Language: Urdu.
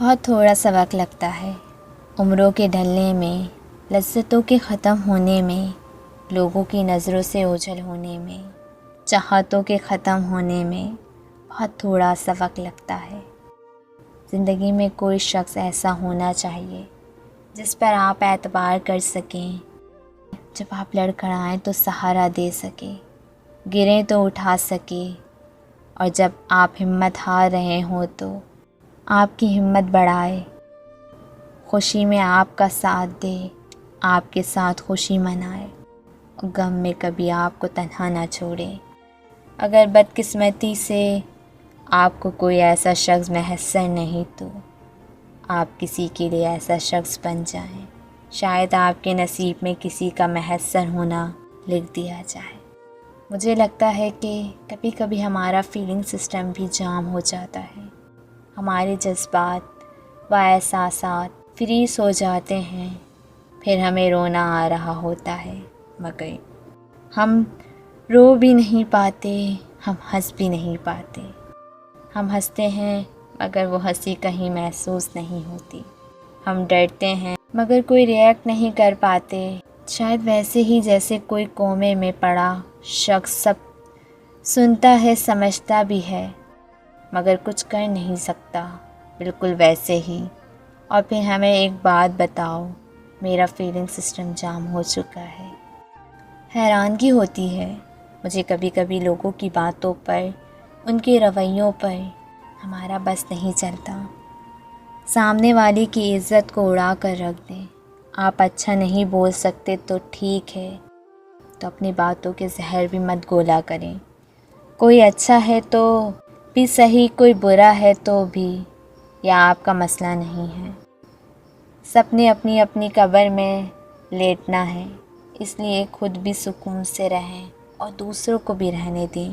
بہت تھوڑا سا وقت لگتا ہے عمروں کے ڈھلنے میں، لذتوں کے ختم ہونے میں، لوگوں کی نظروں سے اوجھل ہونے میں، چاہتوں کے ختم ہونے میں بہت تھوڑا سا وقت لگتا ہے۔ زندگی میں کوئی شخص ایسا ہونا چاہیے جس پر آپ اعتبار کر سکیں، جب آپ لڑکھڑائیں تو سہارا دے سکے، گریں تو اٹھا سکے، اور جب آپ ہمت ہار رہے ہوں تو آپ کی ہمت بڑھائے، خوشی میں آپ کا ساتھ دے، آپ کے ساتھ خوشی منائے، اور غم میں کبھی آپ کو تنہا نہ چھوڑے۔ اگر بدقسمتی سے آپ کو کوئی ایسا شخص میسر نہیں تو آپ کسی کے لیے ایسا شخص بن جائیں، شاید آپ کے نصیب میں کسی کا میسر ہونا لکھ دیا جائے۔ مجھے لگتا ہے کہ کبھی کبھی ہمارا فیلنگ سسٹم بھی جام ہو جاتا ہے، ہمارے جذبات و احساسات فریز ہو جاتے ہیں، پھر ہمیں رونا آ رہا ہوتا ہے، مگر ہم رو بھی نہیں پاتے، ہم ہنس بھی نہیں پاتے۔ ہم ہنستے ہیں مگر وہ ہنسی کہیں محسوس نہیں ہوتی، ہم ڈرتے ہیں مگر کوئی ریئیکٹ نہیں کر پاتے، شاید ویسے ہی جیسے کوئی کومے میں پڑا شخص سب سنتا ہے، سمجھتا بھی ہے مگر کچھ کر نہیں سکتا، بالکل ویسے ہی۔ اور پھر ہمیں ایک بات بتاؤ، میرا فیلنگ سسٹم جام ہو چکا ہے۔ حیرانگی ہوتی ہے مجھے کبھی کبھی لوگوں کی باتوں پر، ان کے رویوں پر ہمارا بس نہیں چلتا۔ سامنے والے کی عزت کو اڑا کر رکھ دیں، آپ اچھا نہیں بول سکتے تو ٹھیک ہے، تو اپنی باتوں کے زہر بھی مت گھولا کریں۔ کوئی اچھا ہے تو بھی صحیح، کوئی برا ہے تو بھی، یہ آپ کا مسئلہ نہیں ہے۔ سب نے اپنی اپنی قبر میں لیٹنا ہے، اس لیے خود بھی سکون سے رہیں اور دوسروں کو بھی رہنے دیں۔